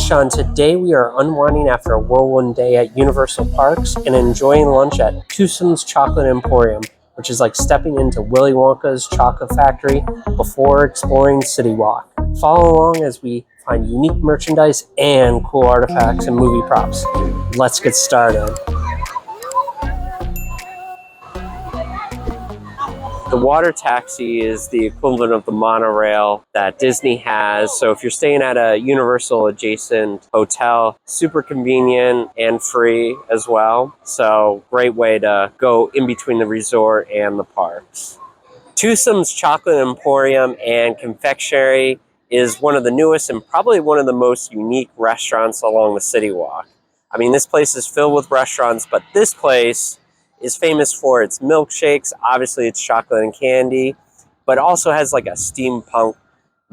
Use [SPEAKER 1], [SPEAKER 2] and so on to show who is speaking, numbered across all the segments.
[SPEAKER 1] Sean. Today we are unwinding after a whirlwind day at Universal Parks and enjoying lunch at Tootsome's Chocolate Emporium, which is like stepping into Willy Wonka's chocolate factory before exploring CityWalk. Follow along as we find unique merchandise and cool artifacts and movie props. Let's get started. The water taxi is the equivalent of the monorail that Disney has. So if you're staying at a Universal adjacent hotel, super convenient and free as well. So great way to go in between the resort and the parks. Tootsome's Chocolate Emporium and Confectionary is one of the newest and probably one of the most unique restaurants along the CityWalk. I mean, this place is filled with restaurants, but this place is famous for its milkshakes. Obviously, it's chocolate and candy, but also has like a steampunk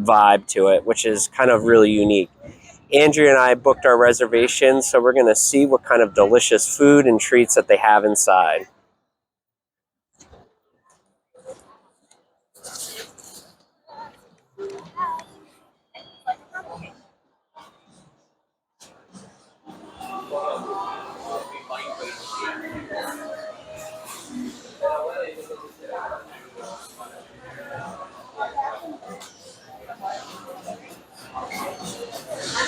[SPEAKER 1] vibe to it, which is kind of really unique. Andrea and I booked our reservations, so we're going to see what kind of delicious food and treats that they have inside.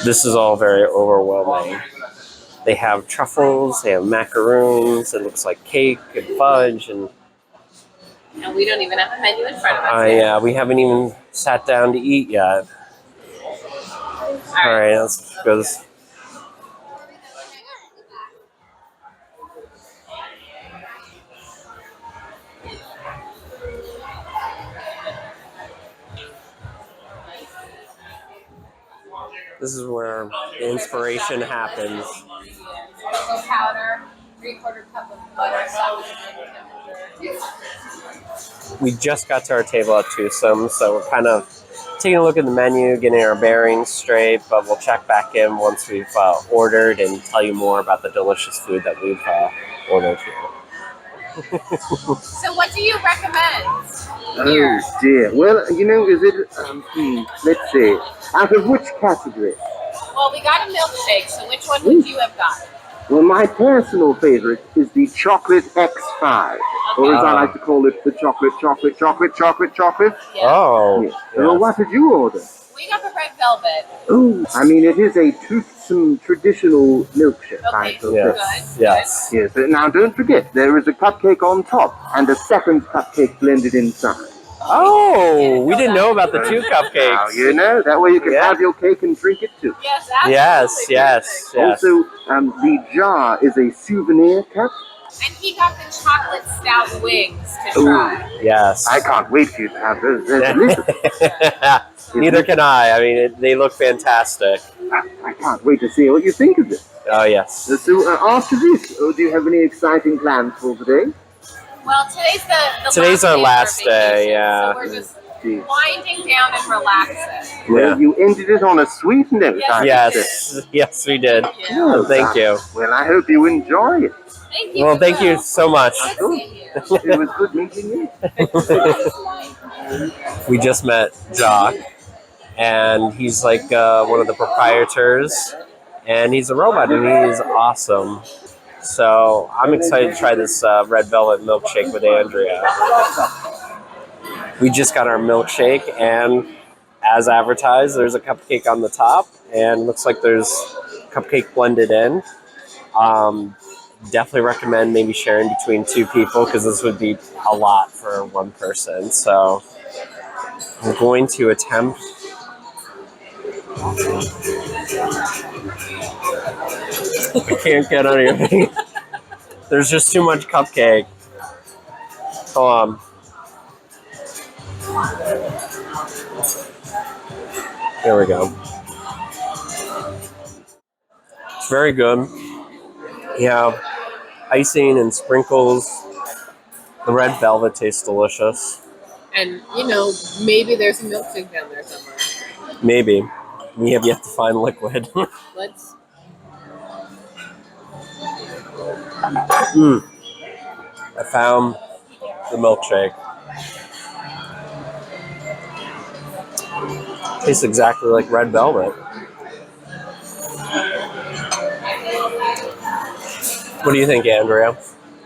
[SPEAKER 1] This is all very overwhelming. They have truffles, they have macaroons, it looks like cake and fudge. And
[SPEAKER 2] we don't even have a menu in front of us yet.
[SPEAKER 1] Yeah, we haven't even sat down to eat yet. All right, let's go this. This is where the inspiration happens.
[SPEAKER 2] Cocoa powder, 3/4 cup of butter, salt,
[SPEAKER 1] We just got to our table at Toothsome, so we're kind of taking a look at the menu, getting our bearings straight, but we'll check back in once we've ordered and tell you more about the delicious food that we've ordered here.
[SPEAKER 2] So what do you recommend?
[SPEAKER 3] Oh dear. Well, you know, is it, let's see, out of which category?
[SPEAKER 2] Well, we got a milkshake, so which one would you have gotten?
[SPEAKER 3] Well, my personal favorite is the chocolate X5, or as I like to call it, the chocolate.
[SPEAKER 2] Yeah.
[SPEAKER 1] Oh.
[SPEAKER 3] Yes. Well, what did you order?
[SPEAKER 2] We got the red velvet.
[SPEAKER 3] Oh, I mean, it is a Toothsome traditional milkshake.
[SPEAKER 2] Okay,
[SPEAKER 1] Yes.
[SPEAKER 2] good.
[SPEAKER 1] Yes.
[SPEAKER 3] Yes, but now don't forget, there is a cupcake on top and a second cupcake blended inside.
[SPEAKER 1] Oh, we didn't know about the two
[SPEAKER 3] Now,
[SPEAKER 1] cupcakes.
[SPEAKER 3] you know, that way you can have your cake and drink it too.
[SPEAKER 2] Yes, absolutely.
[SPEAKER 1] Yes.
[SPEAKER 3] Also, the jar is a souvenir cup.
[SPEAKER 2] And he got the chocolate stout wings to try.
[SPEAKER 1] Yes.
[SPEAKER 3] I can't wait for you to have those. They're delicious.
[SPEAKER 1] Neither can I. I mean, they look fantastic.
[SPEAKER 3] I can't wait to see what you think of this.
[SPEAKER 1] Oh, yes.
[SPEAKER 3] So after this, do you have any exciting plans for today?
[SPEAKER 2] Well,
[SPEAKER 1] Today's our last
[SPEAKER 2] of our
[SPEAKER 1] day,
[SPEAKER 2] vacation,
[SPEAKER 1] yeah.
[SPEAKER 2] So we're just winding down and relaxing.
[SPEAKER 3] Well, you ended it on a sweet note.
[SPEAKER 1] Yes, we did.
[SPEAKER 3] Oh,
[SPEAKER 1] Thank you.
[SPEAKER 3] Well, I hope you enjoy it.
[SPEAKER 2] Thank you.
[SPEAKER 1] Well, thank you so much.
[SPEAKER 3] It was good meeting you.
[SPEAKER 1] We just met Jacques, and he's like one of the proprietors, and he's a robot, and he is awesome. So I'm excited to try this red velvet milkshake with Andrea. We just got our milkshake, and as advertised, there's a cupcake on the top, and looks like there's cupcake blended in. Definitely recommend maybe sharing between two people, because this would be a lot for one person. So I'm going to attempt. I can't get on anything. There's just too much cupcake. Hold on. There we go. It's very good. You have icing and sprinkles. The red velvet tastes delicious.
[SPEAKER 2] And, you know, maybe there's a milkshake down there somewhere.
[SPEAKER 1] Maybe. We have yet to find liquid.
[SPEAKER 2] Let's.
[SPEAKER 1] I found the milkshake. Tastes exactly like red velvet. What do you think, Andrea?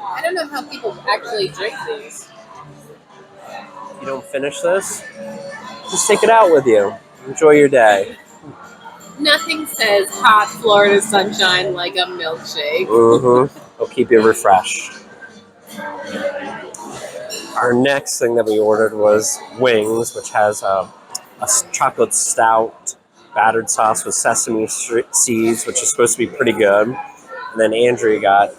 [SPEAKER 2] I don't know how people actually drink these.
[SPEAKER 1] You don't finish this? Just take it out with you. Enjoy your day.
[SPEAKER 2] Nothing says hot Florida sunshine like a milkshake.
[SPEAKER 1] Mm-hmm. It'll keep you refreshed. Our next thing that we ordered was wings, which has a chocolate stout battered sauce with sesame seeds, which is supposed to be pretty good. And then Andrea got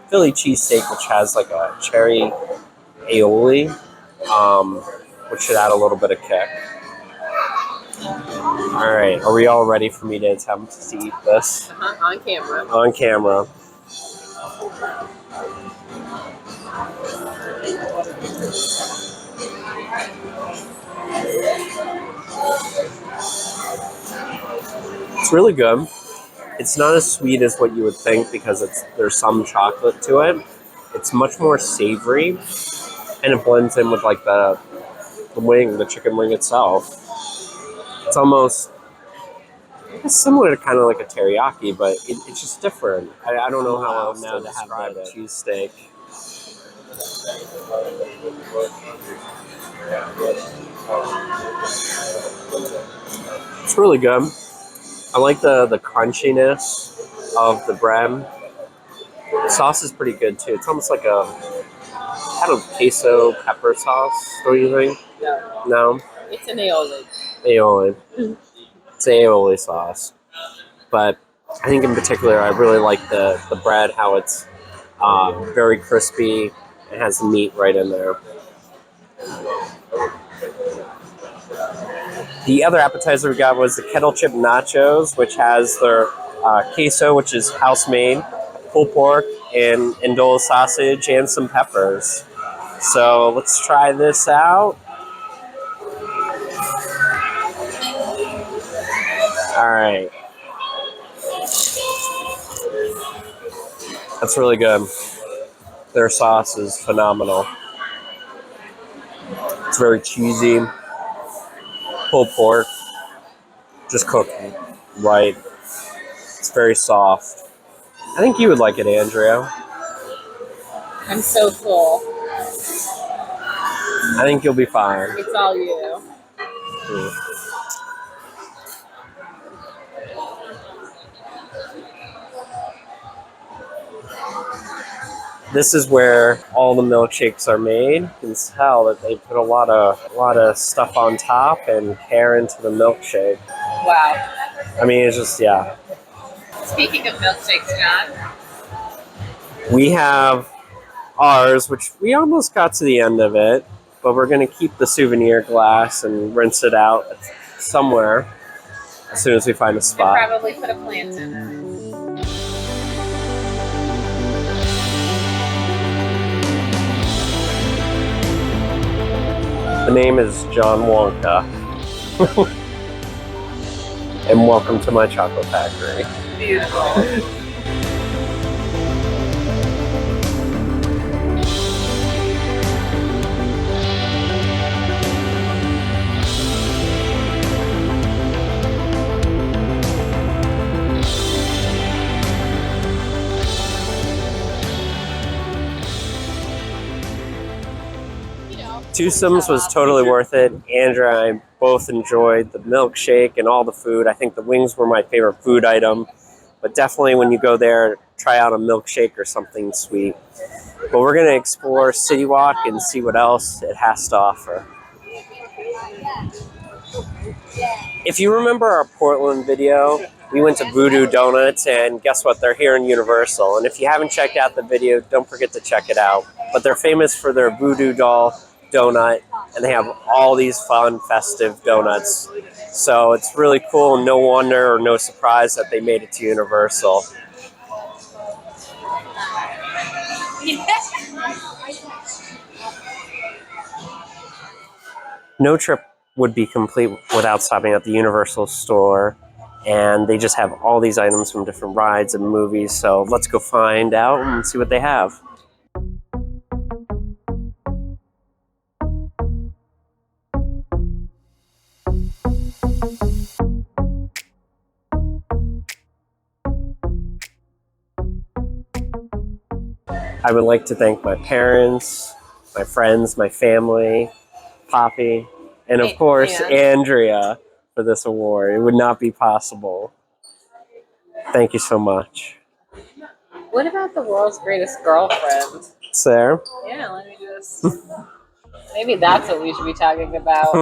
[SPEAKER 1] Philly cheesesteak, which has like a cherry aioli, which should add a little bit of kick. All right, are we all ready for me to attempt to eat this?
[SPEAKER 2] On camera.
[SPEAKER 1] On camera. It's really good. It's not as sweet as what you would think because there's some chocolate to it. It's much more savory, and it blends in with like the wing, the chicken wing itself. It's almost similar to kind of like a teriyaki, but it's just different. I don't know how else now to describe the cheesesteak. It's really good. I like the crunchiness of the bread. The sauce is pretty good too. It's almost like a kind of queso pepper sauce, don't you think?
[SPEAKER 2] No.
[SPEAKER 1] No?
[SPEAKER 2] It's an aioli.
[SPEAKER 1] Aioli. It's aioli sauce. But I think in particular, I really like the bread, how it's very crispy. It has the meat right in there. The other appetizer we got was the kettle chip nachos, which has their queso, which is house-made, pulled pork, and andouille sausage, and some peppers. So let's try this out. All right. That's really good. Their sauce is phenomenal. It's very cheesy. Pulled pork, just cooked right. It's very soft. I think you would like it, Andrea.
[SPEAKER 2] I'm so full.
[SPEAKER 1] I think you'll be fine.
[SPEAKER 2] It's all you.
[SPEAKER 1] This is where all the milkshakes are made. You can tell that they put a lot of stuff on top and care into the milkshake.
[SPEAKER 2] Wow.
[SPEAKER 1] I mean, it's just, yeah.
[SPEAKER 2] Speaking of milkshakes, John.
[SPEAKER 1] We have ours, which we almost got to the end of it, but we're going to keep the souvenir glass and rinse it out somewhere as soon as we find a
[SPEAKER 2] And
[SPEAKER 1] spot.
[SPEAKER 2] probably put a plant in it.
[SPEAKER 1] The name is John Wonka. And welcome to my chocolate factory.
[SPEAKER 2] Beautiful.
[SPEAKER 1] Twosomes was totally worth it. Andrea and I both enjoyed the milkshake and all the food. I think the wings were my favorite food item, but definitely when you go there, try out a milkshake or something sweet. But we're going to explore CityWalk and see what else it has to offer. If you remember our Portland video, we went to Voodoo Donuts, and guess what? They're here in Universal. And if you haven't checked out the video, don't forget to check it out. But they're famous for their voodoo doll donut, and they have all these fun, festive donuts. So it's really cool. No wonder or no surprise that they made it to Universal. No trip would be complete without stopping at the Universal store, and they just have all these items from different rides and movies. So let's go find out and see what they have. I would like to thank my parents, my friends, my family, Poppy, and of course, Andrea for this award. It would not be possible. Thank you so much.
[SPEAKER 2] What about the world's greatest girlfriend?
[SPEAKER 1] It's there.
[SPEAKER 2] Yeah, let me just. Maybe that's what we should be talking about.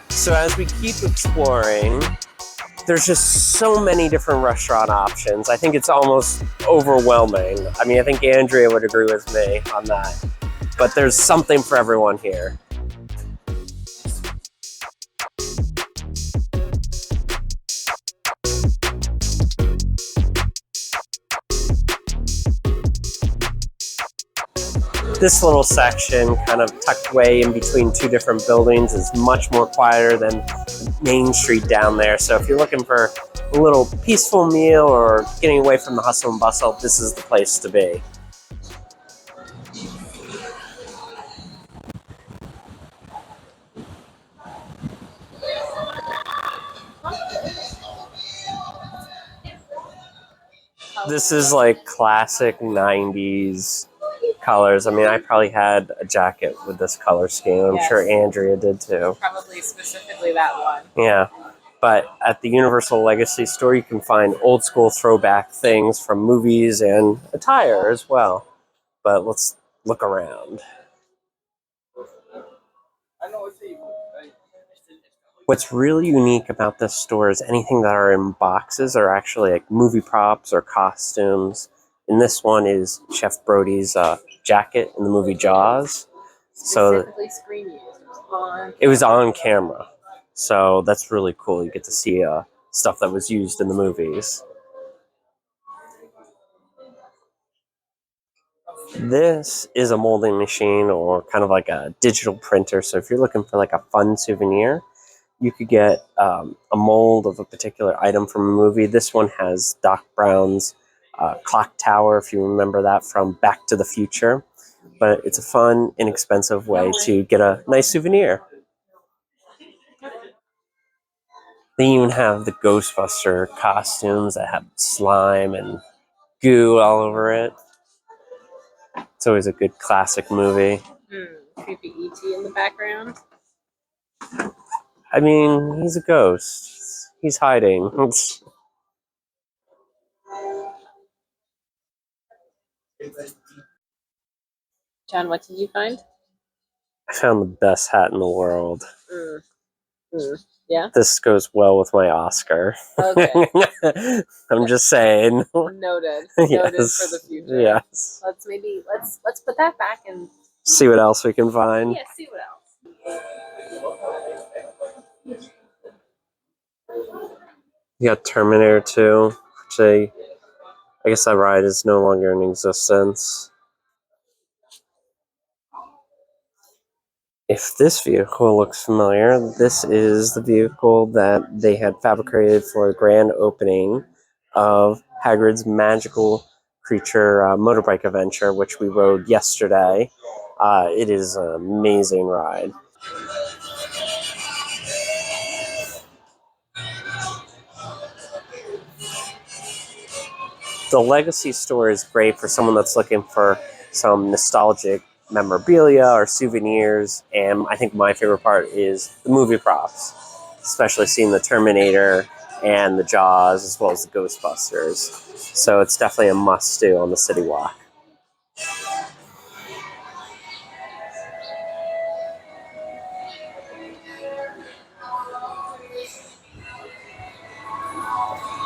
[SPEAKER 1] So as we keep exploring, there's just so many different restaurant options. I think it's almost overwhelming. I mean, I think Andrea would agree with me on that. But there's something for everyone here. This little section, kind of tucked away in between two different buildings, is much more quieter than Main Street down there. So if you're looking for a little peaceful meal or getting away from the hustle and bustle, this is the place to be. This is like classic 90s colors. I mean, I probably had a jacket with this color scheme. I'm sure Andrea did too.
[SPEAKER 2] Probably specifically that one.
[SPEAKER 1] Yeah. But at the Universal Legacy store, you can find old school throwback things from movies and attire as well. But let's look around. What's really unique about this store is anything that are in boxes are actually like movie props or costumes. And this one is Chef Brody's jacket in the movie Jaws. So it was on camera. So that's really cool. You get to see stuff that was used in the movies. This is a molding machine or kind of like a digital printer. So if you're looking for like a fun souvenir, you could get a mold of a particular item from a movie. This one has Doc Brown's clock tower, if you remember that from Back to the Future. But it's a fun, inexpensive way to get a nice souvenir. They even have the Ghostbuster costumes that have slime and goo all over it. It's always a good classic movie.
[SPEAKER 2] Creepy E.T. in the background.
[SPEAKER 1] I mean, he's a ghost. He's hiding.
[SPEAKER 2] John, what did you find?
[SPEAKER 1] I found the best hat in the world.
[SPEAKER 2] Yeah?
[SPEAKER 1] This goes well with my Oscar.
[SPEAKER 2] Okay.
[SPEAKER 1] I'm just saying.
[SPEAKER 2] Noted.
[SPEAKER 1] Yes.
[SPEAKER 2] Noted for the future.
[SPEAKER 1] Yes.
[SPEAKER 2] Let's put that back and
[SPEAKER 1] see what else we can find.
[SPEAKER 2] yeah, see what else.
[SPEAKER 1] You got Terminator 2, which I guess that ride is no longer in existence. If this vehicle looks familiar, this is the vehicle that they had fabricated for the grand opening of Hagrid's Magical Creature motorbike adventure, which we rode yesterday. It is an amazing ride. The Legacy store is great for someone that's looking for some nostalgic memorabilia or souvenirs, and I think my favorite part is the movie props, especially seeing the Terminator and the Jaws as well as the Ghostbusters. So it's definitely a must-do on the CityWalk.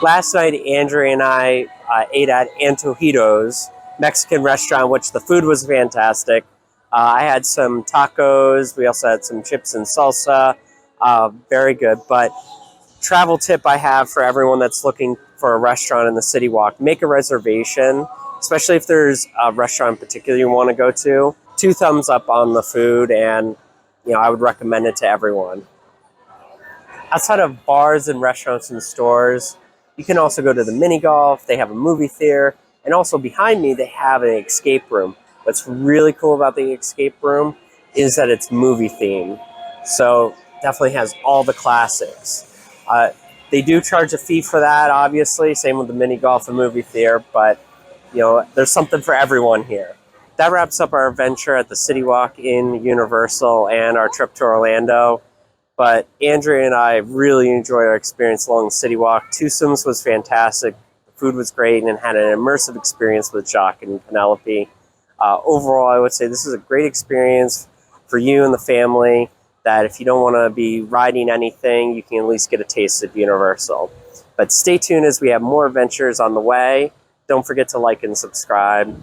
[SPEAKER 1] Last night, Andrea and I ate at Antojitos Mexican restaurant, which the food was fantastic. I had some tacos. We also had some chips and salsa. Very good. But travel tip I have for everyone that's looking for a restaurant in the CityWalk, make a reservation especially if there's a restaurant in particular you want to go to. 2 thumbs up on the food, and I would recommend it to everyone. Outside of bars and restaurants and stores, you can also go to the mini golf. They have a movie theater, and also behind me they have an escape room. What's really cool about the escape room is that it's movie themed, so definitely has all the classics. They do charge a fee for that, obviously, same with the mini golf and movie theater, but there's something for everyone here. That wraps up our adventure at the CityWalk in Universal and our trip to Orlando. But Andrea and I really enjoyed our experience along the CityWalk. Tootsome's was fantastic. The food was great and had an immersive experience with Jacques and Penelopy. Overall, I would say this is a great experience for you and the family, that if you don't want to be riding anything, you can at least get a taste of Universal. But stay tuned as we have more adventures on the way. Don't forget to like and subscribe.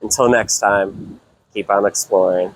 [SPEAKER 1] Until next time, keep on exploring.